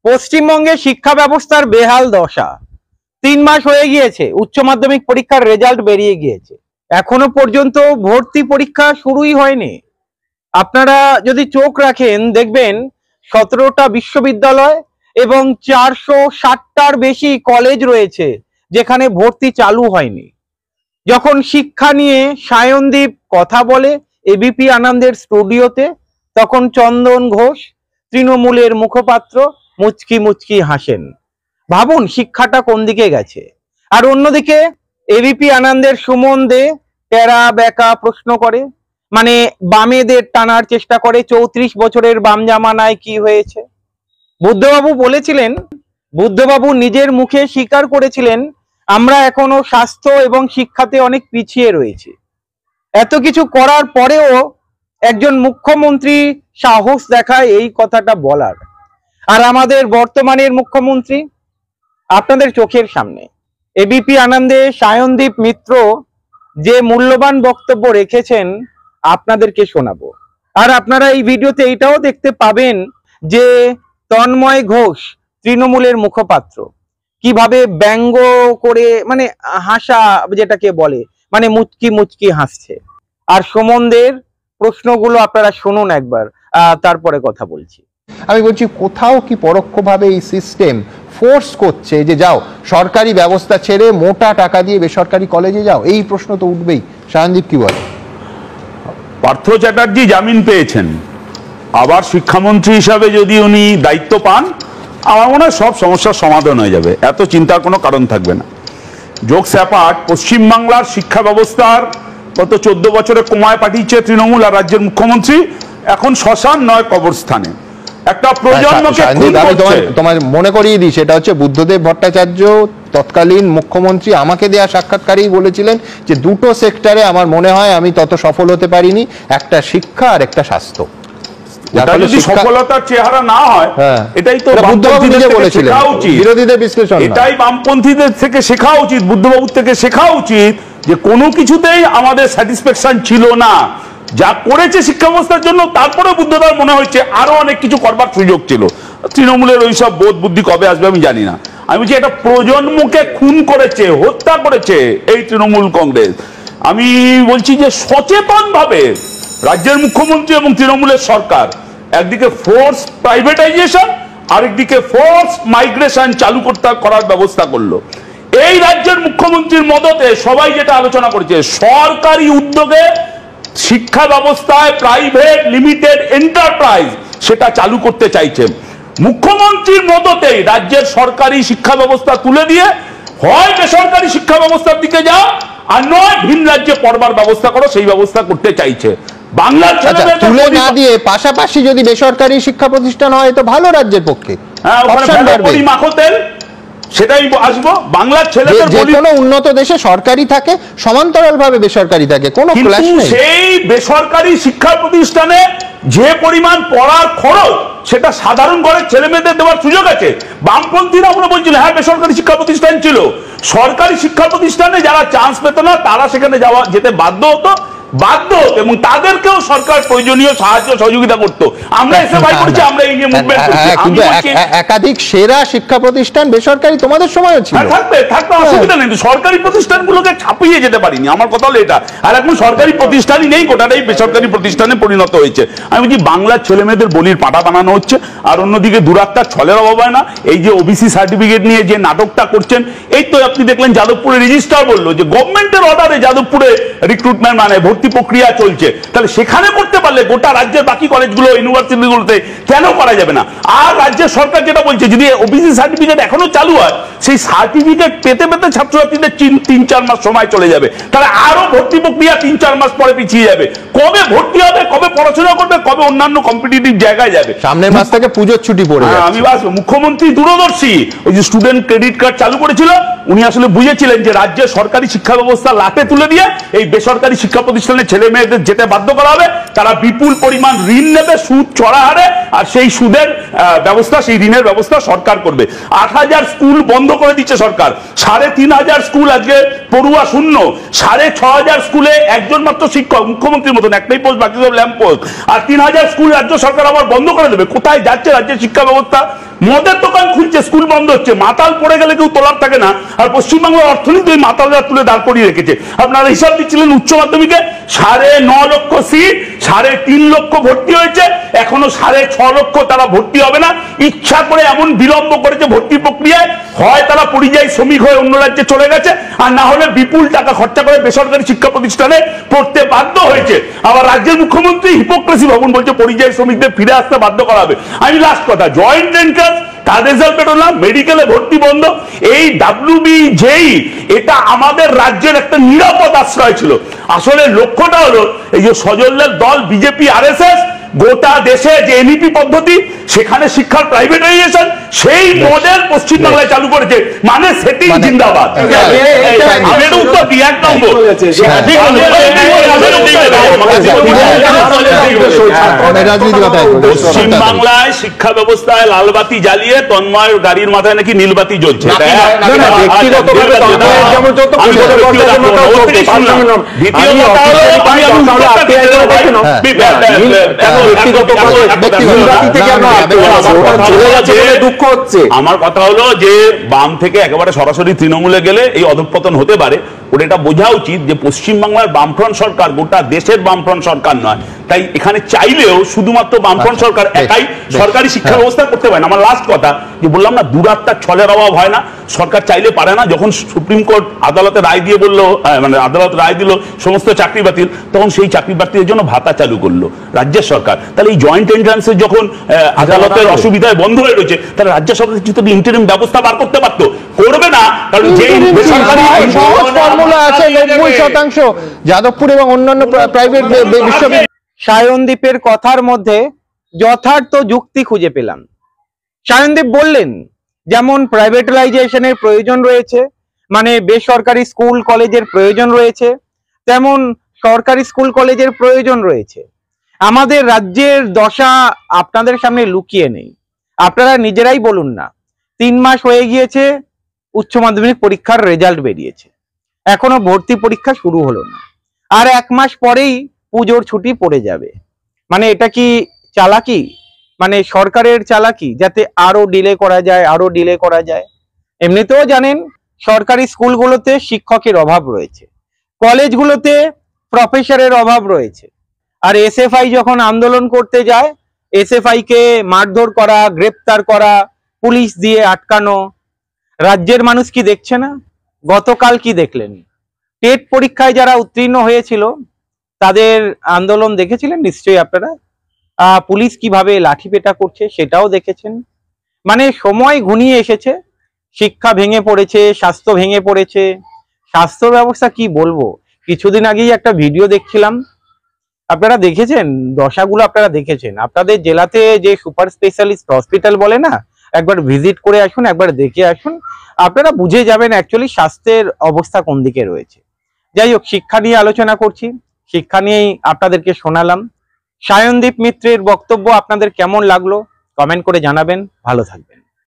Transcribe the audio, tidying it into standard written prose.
পশ্চিমবঙ্গে শিক্ষা ব্যবস্থার বেহাল দশা। 3 মাস হয়ে গিয়েছে, উচ্চ মাধ্যমিক পরীক্ষার রেজাল্ট বেরিয়ে গিয়েছে, এখনো পর্যন্ত ভর্তি পরীক্ষা শুরুই হয়নি। আপনারা যদি চোখ রাখেন দেখবেন 17টা বিশ্ববিদ্যালয় এবং 460টার বেশি কলেজ রয়েছে যেখানে ভর্তি চালু হয়নি। যখন শিক্ষা নিয়ে সায়নদীপ কথা বলে এবিপি আনন্দের স্টুডিওতে, তখন চন্দন ঘোষ তৃণমূলের মুখপাত্র মুচকি মুচকি হাসেন। ভাবুন শিক্ষাটা কোন দিকে গেছে। আর অন্যদিকে এবিপি আনন্দের সুমন দে টেরা বেকা প্রশ্ন করে, মানে বামেদের টানার চেষ্টা করে 34 বছরের বাম জামানায় কি হয়েছে। বুদ্ধবাবু বলেছিলেন, বুদ্ধবাবু নিজের মুখে স্বীকার করেছিলেন, আমরা এখনো স্বাস্থ্য এবং শিক্ষাতে অনেক পিছিয়ে রয়েছি। এত কিছু করার পরেও একজন মুখ্যমন্ত্রী সাহস দেখায় এই কথাটা বলার। আর আমাদের বর্তমানের মুখ্যমন্ত্রী আপনাদের চোখের সামনে এবিপি আনন্দে সায়নদীপ মিত্র যে মূল্যবান বক্তব্য রেখেছেন আপনাদেরকে শোনাবো। আর আপনারা এই ভিডিওতে এইটাও দেখতে পাবেন যে তন্ময় ঘোষ তৃণমূলের মুখপাত্র কিভাবে ব্যঙ্গ করে, মানে হাসা যেটাকে বলে, মানে মুচকি মুচকি হাসছে। আর সুমনদের প্রশ্নগুলো আপনারা শুনুন একবার, তারপরে কথা বলছি। আমি বলছি কোথাও কি পরোক্ষভাবে এই সিস্টেম ফোর্স করছে যে যাও সরকারি ব্যবস্থা ছেড়ে মোটা টাকা দিয়ে বেসরকারি কলেজে যাও? এই প্রশ্ন তো উঠবেই। সায়নদীপ কি বলে? পার্থ চ্যাটার্জি জামিন পেয়েছেন, আবার শিক্ষামন্ত্রী হিসাবে যদি উনি দায়িত্ব পান, আমার মনে হয় সব সমস্যার সমাধান হয়ে যাবে, এত চিন্তার কোনো কারণ থাকবে না। জোকস অ্যাপার্ট, পশ্চিমবাংলার শিক্ষা ব্যবস্থার গত 14 বছরে কমায় পাঠিয়েছে তৃণমূল আর রাজ্যের মুখ্যমন্ত্রী, এখন শ্মশান নয় কবরস্থানে। একটা প্রজন্মকে তোমার মনে করিয়ে দিই, সেটা হচ্ছে বুদ্ধদেব ভট্টাচার্য তৎকালীন মুখ্যমন্ত্রী আমাকে দেয়া সাক্ষাৎকারেই বলেছিলেন যে দুটো সেক্টরে আমার মনে হয় আমি তত সফল হতে পারিনি, একটা শিক্ষা আর একটা স্বাস্থ্য। যদি সফলতার চেহারা না হয়, এটাই তো বিরোধীদের বিশ্লেষণ, এটাই বামপন্থীদের থেকে শেখা উচিত, বুদ্ধবাবুর থেকে শেখা উচিত যে কোনো কিছুতেই আমাদের স্যাটিসফ্যাকশন ছিল না যা করেছে শিক্ষা ব্যবস্থার জন্য। তারপরে বুদ্ধদার মনে হচ্ছে আরো অনেক কিছু করবার সুযোগ ছিল। তৃণমূলের ওইসব বোধ বুদ্ধি কবে আসবে আমি জানি না। আমি বলছি একটা প্রজন্মকে খুন করেছে, হত্যা করেছে এই তৃণমূল কংগ্রেস। আমি বলছি যে সচেতন ভাবে রাজ্যের মুখ্যমন্ত্রী এবং তৃণমূলের সরকার একদিকে ফোর্স প্রাইভেটাইজেশন, আরেকদিকে ফোর্স মাইগ্রেশন চালু করার ব্যবস্থা করলো। এই রাজ্যের মুখ্যমন্ত্রীর মদতে সবাই যেটা আলোচনা করেছে, সরকারি উদ্যোগে শিক্ষা ব্যবস্থায় প্রাইভেট লিমিটেড এন্টারপ্রাইজ সেটা চালু করতে চাইছে। মুখ্যমন্ত্রীর মদতেই রাজ্যের সরকারি শিক্ষা ব্যবস্থা তুলে দিয়ে হয় বেসরকারি শিক্ষা ব্যবস্থার দিকে যাও, আর নয় ভিন রাজ্যে পড়বার ব্যবস্থা করো, সেই ব্যবস্থা করতে চাইছে। বাংলার তুলে না দিয়ে পাশাপাশি যদি বেসরকারি শিক্ষা প্রতিষ্ঠান হয় তো ভালো রাজ্যের পক্ষে। হ্যাঁ, সেটাই আসবো। বাংলার ছেলেদের কোনো উন্নত দেশে সরকারি থাকে, সমান্তরাল ভাবে বেসরকারি থাকে, কোনো ক্লাশ নেই। সেই বেসরকারি শিক্ষা প্রতিষ্ঠানে যে পরিমাণ পড়ার খরচ সেটা সাধারণ ঘরের ছেলে মেয়েদের দেওয়ার সুযোগ আছে। বামপন্থীরা আমরা বলছিল হ্যাঁ বেসরকারি শিক্ষা প্রতিষ্ঠান ছিল, সরকারি শিক্ষা প্রতিষ্ঠানে যারা চান্স পেত না তারা সেখানে যেতে বাধ্য হতো এবং তাদেরকেও সরকার প্রয়োজনীয় সাহায্য সহযোগিতা করতো। আমরা এসে ভাই করেছি, আমরা এই নিয়ে মুভমেন্ট করছি। কিন্তু একাধিক সেরা শিক্ষা প্রতিষ্ঠান বেসরকারি তোমাদের সময়ও ছিল, থাকবে অসুবিধা নেই। সরকারি প্রতিষ্ঠানগুলোকে ছাপিয়ে যেতে পারিনি, আমার কথা হলো এটা। আর এখন সরকারি প্রতিষ্ঠানই নেই, গোটাটাই বেসরকারি প্রতিষ্ঠানে পরিণত হয়েছে। আমি বলছি বাংলার ছেলে মেয়েদের বলির পাটা বানানো হচ্ছে, আর অন্যদিকে দুরাত্মার ছলের অভাব হয় না। এই যে ওবিসি সার্টিফিকেট নিয়ে যে নাটকটা করছেন, এই তো আপনি দেখলেন যাদবপুরে রেজিস্ট্রার বললো যে গভর্নমেন্টের অর্ডারে যাদবপুরে রিক্রুটমেন্ট মানে ভর্তি প্রক্রিয়া চলছে। তাহলে সেখানে করতে পারলে গোটা রাজ্যের বাকি কলেজগুলো ইউনিভার্সিটিগুলোতে কেন করা যাবে না? আর রাজ্যের সরকার যেটা বলছে, যদি ওবিসি সার্টিফিকেট এখনো চালু হয়, সেই সার্টিফিকেট পেতে পেতে ছাত্রছাত্রীদের 3-4 মাস সময় চলে যাবে। তাহলে আরো ভর্তি প্রক্রিয়া 3-4 মাস পরে পিছিয়ে যাবে। কবে ভর্তি হবে, কবে পড়াশোনা করবে, কবে অন্যান্য কম্পিটিটিভ জায়গায় যাবে? সামনের মাস থেকে পুজোর ছুটি পড়ে যাচ্ছে। আমি বাস মুখ্যমন্ত্রী দূরদর্শী, ওই যে স্টুডেন্ট ক্রেডিট কার্ড চালু করেছিল, উনি আসলে বুঝেছিলেন যে রাজ্যের সরকারি শিক্ষা ব্যবস্থা লাটে তুলে দিয়ে এই বেসরকারি শিক্ষা প্রতিষ্ঠানে ছেলে মেয়েদের যেতে বাধ্য করা হবে। তারা বিপুল পরিমাণ ঋণ নেবে সুদ চড়া হারে, আর সেই সুদের ব্যবস্থা, সেই ঋণের ব্যবস্থা সরকার করবে। 8000 স্কুল বন্ধ করে দিচ্ছে সরকার, 3500 স্কুল আজকে পড়ুয়া শূন্য, 6500 স্কুলে একজন মাত্র শিক্ষক, মুখ্যমন্ত্রীর মতন একটাই পোস্ট, বাকি সব ল্যাম্প পোস্ট। আর 3000 স্কুল রাজ্য সরকার আবার বন্ধ করে দেবে। কোথায় যাচ্ছে রাজ্যের শিক্ষা ব্যবস্থা? মদের দোকান খুলছে, স্কুল বন্ধ হচ্ছে, মাতাল পড়ে গেলে কেউ তোলার থাকে না। আর পশ্চিমবাংলার অর্থনীতি ওই মাতালরা তুলে দাঁড় করিয়ে রেখেছে। আপনারা হিসাব দিচ্ছিলেন উচ্চ মাধ্যমিকে 9.5 লক্ষ সিট, 3.5 লক্ষ ভর্তি হয়েছে, এখনো 6.5 লক্ষ তারা ভর্তি হবে না। ইচ্ছা করে এমন বিলম্ব করেছে ভর্তি প্রক্রিয়ায়, হয় তারা পরিযায়ী শ্রমিক হয়ে অন্য রাজ্যে চলে গেছে, আর না হলে বিপুল টাকা খরচা করে বেসরকারি শিক্ষা প্রতিষ্ঠানে পড়তে বাধ্য হয়েছে। আবার রাজ্যের মুখ্যমন্ত্রী হিপোক্রেসি ভবন বলছে পরিযায়ী শ্রমিকদের ফিরে আসতে বাধ্য করা হবে। আমি লাস্ট কথা, জয়েন্ট এন্ট্রান্স তার রেজাল্ট বেরো না, মেডিকেলে ভর্তি বন্ধ। এই WBJEE এটা আমাদের রাজ্যের একটা নিরাপদ আশ্রয় ছিল। আসলে লক্ষ্যটা হলো এই যে সজলের দল বিজেপি RSS গোটা দেশে যে NEP পদ্ধতি, সেখানে শিক্ষার প্রাইভেটাইজেশন, সেই মডেল পশ্চিমবাংলায় চালু করেছে, মানে সেটিং জিন্দাবাদ। আমের উত্তর দি 1 নম্বর পশ্চিমবাংলায় শিক্ষা ব্যবস্থায় লালবাতি জ্বালিয়ে তন্ময় গাড়ির মাথায় নাকি নীলবাতি জ্বলছে। আমার কথা হলো যে বাম থেকে একেবারে সরাসরি তৃণমূলে গেলে এই অধঃপতন হতে পারে। ওটা এটা বোঝা উচিত যে পশ্চিমবাংলার বামফ্রন্ট সরকার গোটা দেশের বামফ্রন্ট সরকার নয়, তাই এখানে চাইলেও শুধুমাত্র বামফ্রন্ট সরকার একাই সরকারি শিক্ষা ব্যবস্থা করতে পারে না। আমার লাস্ট কথা যে বললাম না, দুরাত্মার ছলের অভাব হয় না, সরকার চাইলে পারে না। যখন সুপ্রিম কোর্ট আদালতে রায় দিয়ে বললো, মানে আদালত রায় দিল সমস্ত চাকরি বাতিল, তখন সেই চাকরি বাতিলের জন্য ভাতা চালু করলো রাজ্যের সরকার। তাহলে এই জয়েন্ট এন্ট্রান্সের যখন আদালতের অসুবিধায় বন্ধ হয়ে রয়েছে, তাহলে রাজ্য সরকার কিছু ইন্টারিম ব্যবস্থা বার করতে পারতো, করবে না। কারণ যেই বেসরকারি ফর্মুলা আছে 90% যাদবপুর এবং অন্যান্য প্রাইভেট বিশ্ববিদ্যালয়। সায়নদীপের কথার মধ্যে যথার্থ যুক্তি খুঁজে পেলাম। সায়নদীপ বললেন যেমন প্রাইভেটাইজেশনের প্রয়োজন রয়েছে, মানে বেসরকারি স্কুল কলেজের প্রয়োজন রয়েছে, তেমন সরকারি স্কুল কলেজের প্রয়োজন রয়েছে। আমাদের রাজ্যের দশা আপনাদের সামনে লুকিয়ে নেই, আপনারা নিজেরাই বলুন না। 3 মাস হয়ে গিয়েছে, উচ্চ মাধ্যমিক পরীক্ষার রেজাল্ট বেরিয়েছে, এখনো ভর্তি পরীক্ষা শুরু হলো না, আর 1 মাস পরেই পুজোর ছুটি পড়ে যাবে। মানে এটা কি চালাকি, মানে সরকারের চালাকি, যাতে আরো ডিলে করা যায়, আরো ডিলে করা যায়। এমনিতেও জানেন সরকারি স্কুলগুলোতে শিক্ষকের অভাব রয়েছে, কলেজগুলোতে প্রফেসরের অভাব রয়েছে। আর SFI যখন আন্দোলন করতে যায়, SFI কে মারধর করা, গ্রেপ্তার করা, পুলিশ দিয়ে আটকানো। রাজ্যের মানুষ কি দেখছে না? গতকাল কি দেখলেন? টেট পরীক্ষায় যারা উত্তীর্ণ হয়েছিল তাদের আন্দোলন দেখেছিলেন নিশ্চয়ই আপনারা। পুলিশ কিভাবে লাঠিপেটা করছে সেটাও দেখেছেন। মানে সময় ঘনিয়ে এসেছে, শিক্ষা ভেঙে পড়েছে, স্বাস্থ্য ভেঙে পড়েছে। স্বাস্থ্য ব্যবস্থা কি বলবো, কিছুদিন আগেই একটা ভিডিও দেখছিলাম, আপনারা দেখেছেন দশাগুলো, আপনারা দেখেছেন। আপনাদের জেলাতে যে সুপার স্পেশালিস্ট হসপিটাল বলে না, একবার ভিজিট করে আসুন, একবার দেখে আসুন, আপনারা বুঝে যাবেন অ্যাকচুয়ালি স্বাস্থ্যের অবস্থা কোন দিকে রয়েছে। যাই হোক, শিক্ষা নিয়ে আলোচনা করছি, শিক্ষা নিয়েই আপনাদেরকে শোনালাম। সায়নদীপ মিত্রের বক্তব্য আপনাদের কেমন লাগলো কমেন্ট করে জানাবেন। ভালো থাকবেন।